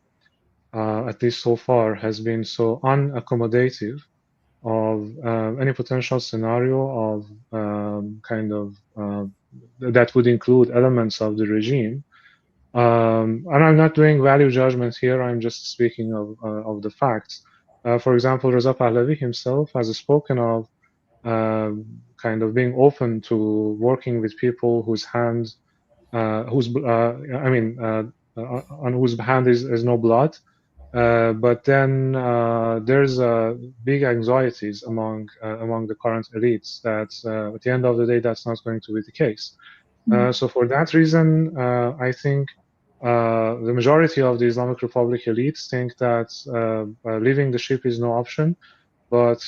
at least so far, has been so unaccommodative of any potential scenario of that would include elements of the regime. And I'm not doing value judgment here, I'm just speaking of the facts. For example, Reza Pahlavi himself has spoken of being open to working with people whose hand, on whose hand is no blood. But then there's big anxieties among the current elites that at the end of the day, that's not going to be the case. So for that reason, I think the majority of the Islamic Republic elites think that leaving the ship is no option, but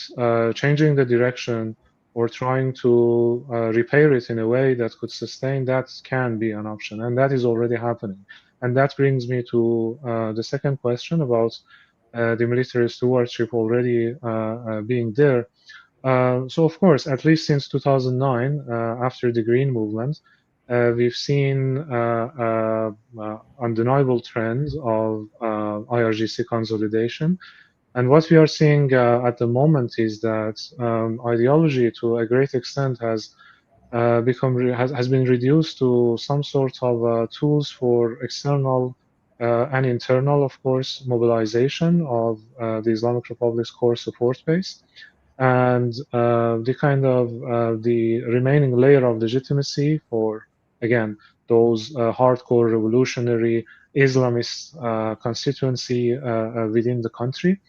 changing the direction or trying to repair it in a way that could sustain, that can be an option, and that is already happening. And that brings me to the second question about the military stewardship already being there. So of course, at least since 2009, after the Green Movement, we've seen undeniable trends of IRGC consolidation. And what we are seeing at the moment is that ideology, to a great extent, has been reduced to some sort of tools for external and internal, of course, mobilization of the Islamic Republic's core support base, and the remaining layer of legitimacy for, again, those hardcore revolutionary Islamist constituency within the country.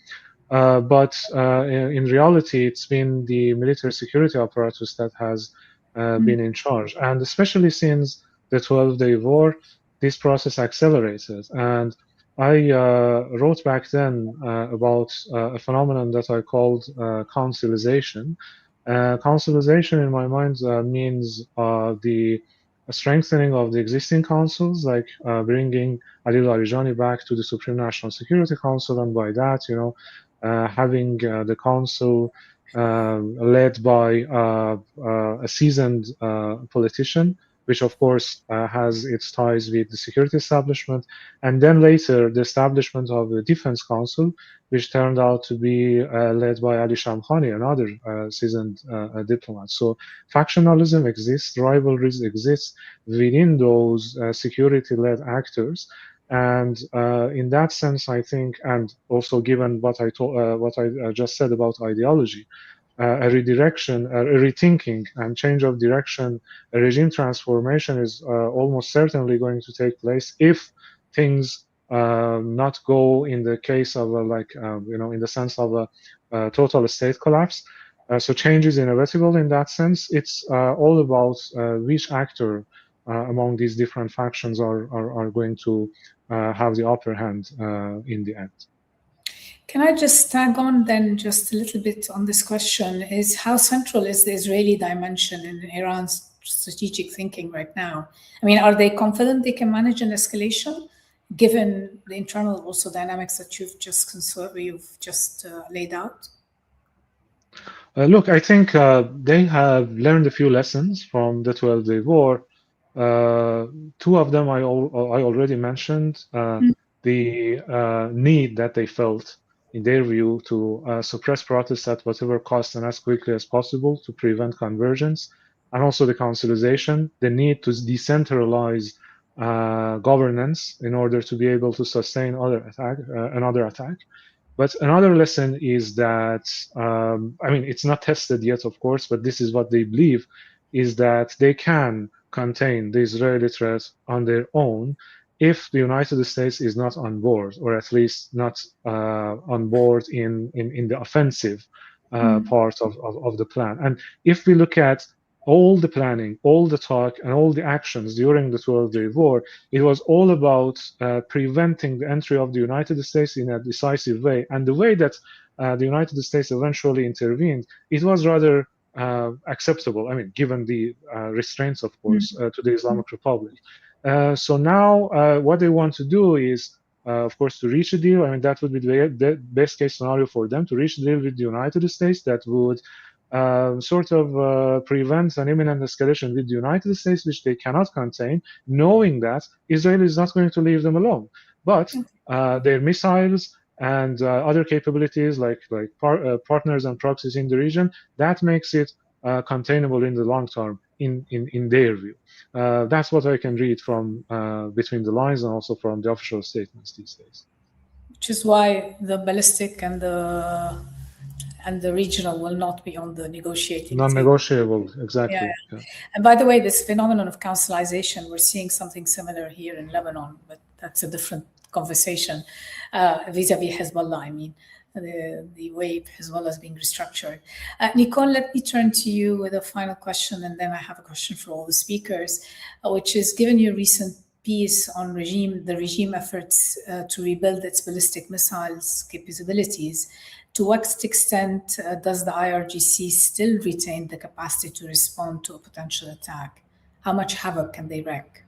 But in reality, it's been the military security apparatus that has been in charge. And especially since the 12-day war, this process accelerated. And I wrote back then about a phenomenon that I called councilization. Councilization, in my mind, means the strengthening of the existing councils, like bringing Ali Larijani back to the Supreme National Security Council, and by that, having the council led by a seasoned politician, which of course has its ties with the security establishment, and then later the establishment of the Defense Council, which turned out to be led by Ali Shamkhani, another seasoned diplomat. So factionalism exists, rivalries exist within those security-led actors, And in that sense, I think, and also given what I just said about ideology, a redirection, a rethinking and change of direction, a regime transformation is almost certainly going to take place if things not go in the case of in the sense of a total state collapse. So change is inevitable in that sense. It's all about which actor among these different factions are going to have the upper hand in the end. Can I just tag on then just a little bit on this question, is how central is the Israeli dimension in Iran's strategic thinking right now? I mean, are they confident they can manage an escalation given the internal also dynamics that you've just laid out? Look, I think they have learned a few lessons from the 12-day war. Two of them I already mentioned. The need that they felt, in their view, to suppress protests at whatever cost and as quickly as possible to prevent convergence, and also the councilization, the need to decentralize governance in order to be able to sustain another attack. But another lesson is that, I mean, it's not tested yet, of course, but this is what they believe, is that they can contain the Israeli threat on their own if the United States is not on board, or at least not on board in the offensive part of the plan. And if we look at all the planning, all the talk, and all the actions during the 12-day war, it was all about preventing the entry of the United States in a decisive way. And the way that the United States eventually intervened, it was rather acceptable, I mean, given the restraints, of course, to the Islamic Republic. So now what they want to do is, of course, to reach a deal. I mean, that would be the best case scenario for them, to reach a deal with the United States that would sort of prevent an imminent escalation with the United States, which they cannot contain, knowing that Israel is not going to leave them alone. But their missiles and other capabilities like partners and proxies in the region, that makes it containable in the long term, in their view. That's what I can read from between the lines and also from the official statements these days. Which is why the ballistic and the regional will not be on the negotiating non-negotiable table. Exactly. Yeah. And by the way, this phenomenon of councilization, we're seeing something similar here in Lebanon, but that's a different conversation vis-a-vis Hezbollah. I mean, the way Hezbollah is being restructured. Nicole, let me turn to you with a final question, and then I have a question for all the speakers, which is, given your recent piece on the regime efforts to rebuild its ballistic missiles capabilities, to what extent does the IRGC still retain the capacity to respond to a potential attack? How much havoc can they wreak?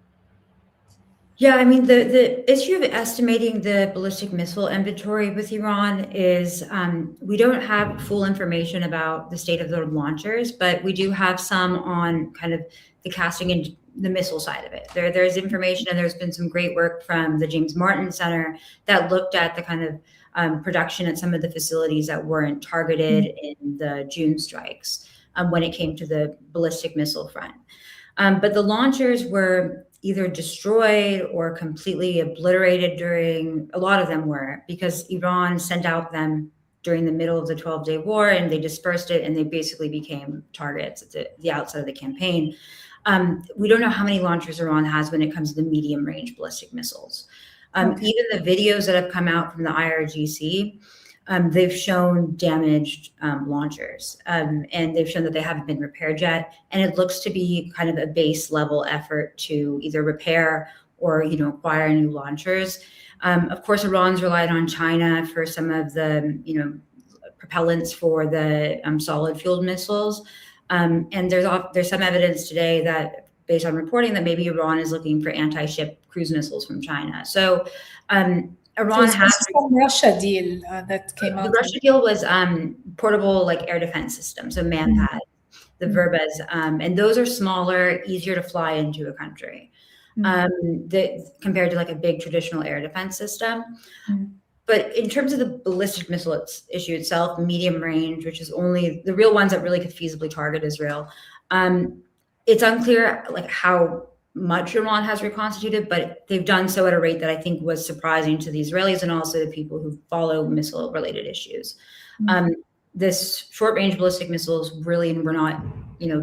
Yeah, I mean, the issue of estimating the ballistic missile inventory with Iran is we don't have full information about the state of the launchers, but we do have some on kind of the casting and the missile side of it. There's information, and there's been some great work from the James Martin Center that looked at the kind of production at some of the facilities that weren't targeted in the June strikes when it came to the ballistic missile front. But the launchers were either destroyed or completely obliterated a lot of them were, because Iran sent out them during the middle of the 12-day war, and they dispersed it, and they basically became targets at the outset of the campaign. We don't know how many launchers Iran has when it comes to the medium-range ballistic missiles. Even the videos that have come out from the IRGC, they've shown damaged launchers, and they've shown that they haven't been repaired yet. And it looks to be kind of a base level effort to either repair or, acquire new launchers. Of course, Iran's relied on China for some of the, propellants for the solid fueled missiles. And there's some evidence today that, based on reporting, that maybe Iran is looking for anti-ship cruise missiles from China. So Iran has some Russia deal that came out. The Russia deal was portable air defense systems, so manpad, the Verbas, and those are smaller, easier to fly into a country compared to a big traditional air defense system. But in terms of the ballistic missile issue itself, medium range, which is only the real ones that really could feasibly target Israel, it's unclear how much Iran has reconstituted, but they've done so at a rate that I think was surprising to the Israelis and also the people who follow missile-related issues. This short-range ballistic missiles really were not,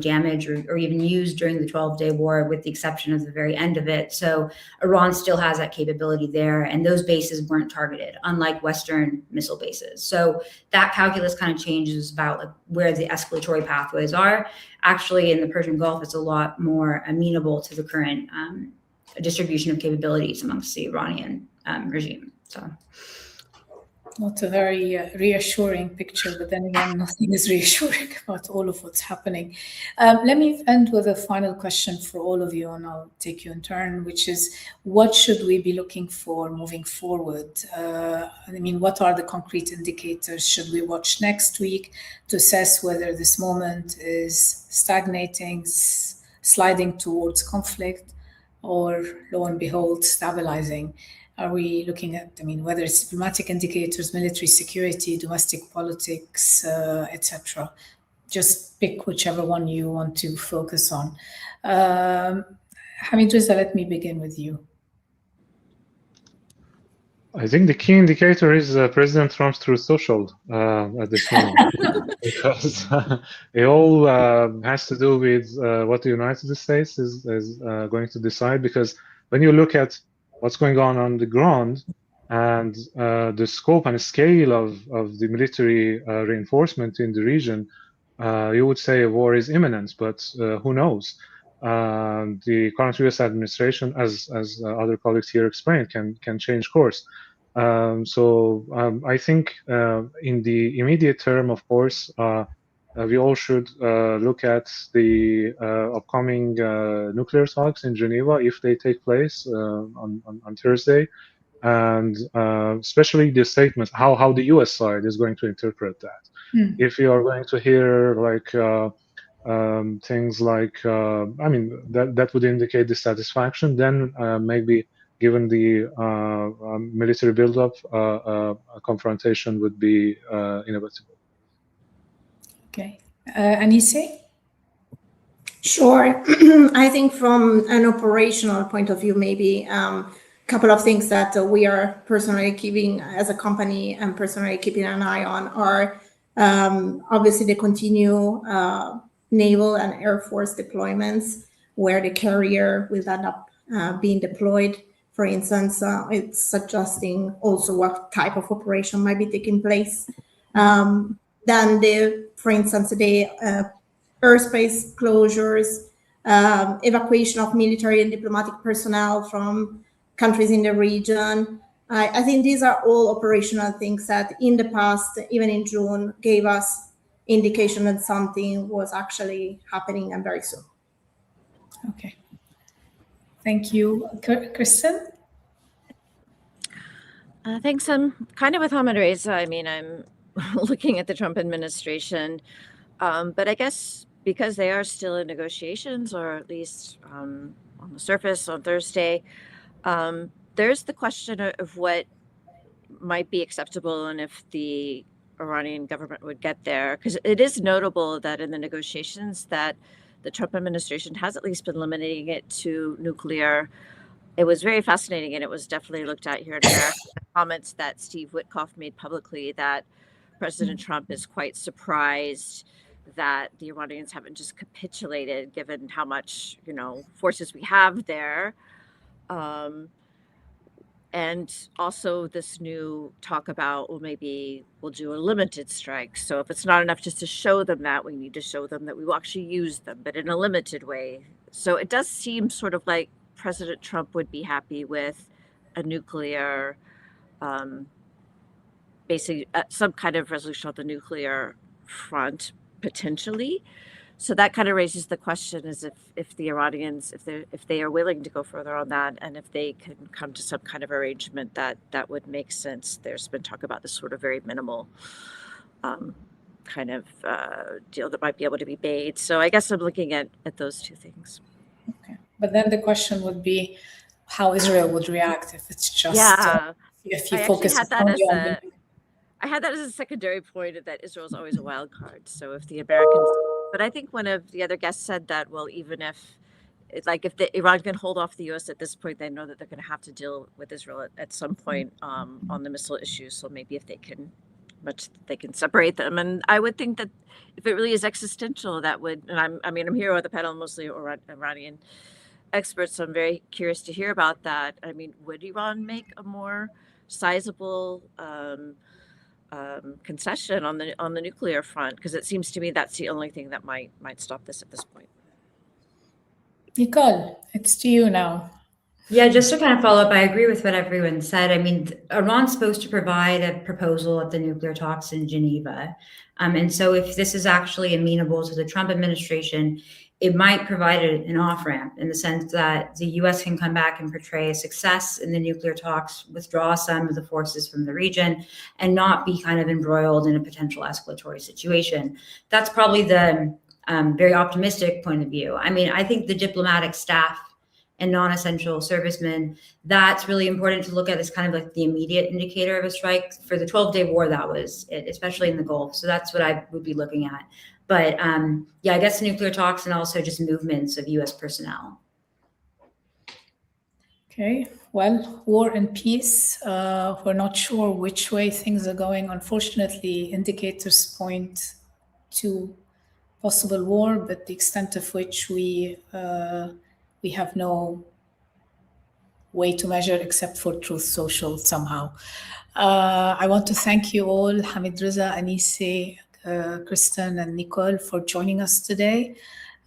damaged or even used during the 12-day war, with the exception of the very end of it. So Iran still has that capability there, and those bases weren't targeted, unlike Western missile bases. So that calculus kind of changes about like where the escalatory pathways are. Actually, in the Persian Gulf, it's a lot more amenable to the current distribution of capabilities amongst the Iranian regime. So. Not a very reassuring picture, but then again, nothing is reassuring about all of what's happening. Let me end with a final question for all of you, and I'll take you in turn, which is, what should we be looking for moving forward? What are the concrete indicators should we watch next week to assess whether this moment is stagnating, sliding towards conflict, or, lo and behold, stabilizing? Are we looking at, whether it's diplomatic indicators, military security, domestic politics, etc.? Just pick whichever one you want to focus on. Hamid Reza, let me begin with you. I think the key indicator is President Trump's Truth Social at this moment, because it all has to do with what the United States is going to decide. Because when you look at what's going on the ground and the scope and scale of the military reinforcement in the region, you would say a war is imminent, but who knows? The current U.S. administration, as other colleagues here explained, can change course. I think in the immediate term, of course, we all should look at the upcoming nuclear talks in Geneva, if they take place on Thursday, and especially the statement, how the US side is going to interpret that. If you are going to hear like things like, that would indicate dissatisfaction, then maybe given the military buildup, a confrontation would be inevitable. Okay. Anise? Sure. I think from an operational point of view, maybe a couple of things that we are personally keeping as a company and personally keeping an eye on are obviously the continued naval and air force deployments, where the carrier will end up being deployed. For instance, it's suggesting also what type of operation might be taking place. Then for instance, the airspace closures, evacuation of military and diplomatic personnel from countries in the region. I think these are all operational things that in the past, even in June, gave us indication that something was actually happening, and very soon. Okay. Thank you. Kristen? Thanks. I'm kind of with Hamid Reza. I'm looking at the Trump administration, but I guess because they are still in negotiations, or at least on the surface on Thursday, there's the question of what might be acceptable and if the Iranian government would get there. Because it is notable that in the negotiations that the Trump administration has at least been limiting it to nuclear. It was very fascinating, and it was definitely looked at here in America. The comments that Steve Witkoff made publicly, that President Trump is quite surprised that the Iranians haven't just capitulated, given how much, forces we have there. And also this new talk about, well, maybe we'll do a limited strike. So if it's not enough just to show them that, we need to show them that we will actually use them, but in a limited way. So it does seem sort of like President Trump would be happy with a nuclear, basically some kind of resolution on the nuclear front, potentially. So that kind of raises the question, is if the Iranians, if they are willing to go further on that, and if they can come to some kind of arrangement that would make sense. There's been talk about this sort of very minimal kind of deal that might be able to be made. So I guess I'm looking at those two things. Okay. But then the question would be how Israel would react if it's just if you focus on I had that as a secondary point, that Israel is always a wild card. So if the Americans, but I think one of the other guests said that, well, even if it's like if Iran can hold off the U.S. at this point, they know that they're going to have to deal with Israel at some point on the missile issue. So maybe if they can separate them. And I would think that if it really is existential, that would, and I'm here with a panel mostly Iranian experts, so I'm very curious to hear about that. I mean, would Iran make a more sizable concession on the nuclear front? Because it seems to me that's the only thing that might stop this at this point. Nicole, it's to you now. Yeah, just to kind of follow up, I agree with what everyone said. I mean, Iran's supposed to provide a proposal at the nuclear talks in Geneva. And so if this is actually amenable to the Trump administration, it might provide an off-ramp in the sense that the US can come back and portray a success in the nuclear talks, withdraw some of the forces from the region, and not be kind of embroiled in a potential escalatory situation. That's probably the very optimistic point of view. I mean, I think the diplomatic staff and non-essential servicemen, that's really important to look at as kind of like the immediate indicator of a strike. For the 12-day war, that was it, especially in the Gulf. So that's what I would be looking at. But yeah, I guess nuclear talks and also just movements of US personnel. Okay, well, war and peace. We're not sure which way things are going. Unfortunately, indicators point to possible war, but the extent of which we have no way to measure except for Truth Social somehow. I want to thank you all, Hamid Reza, Anise, Kristen, and Nicole, for joining us today.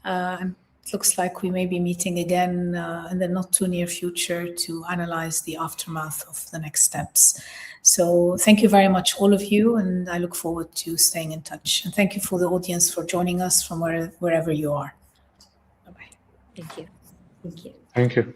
It looks like we may be meeting again in the not too near future to analyze the aftermath of the next steps. So thank you very much, all of you, and I look forward to staying in touch. And thank you for the audience for joining us from wherever you are. Bye-bye. Thank you. Thank you. Thank you.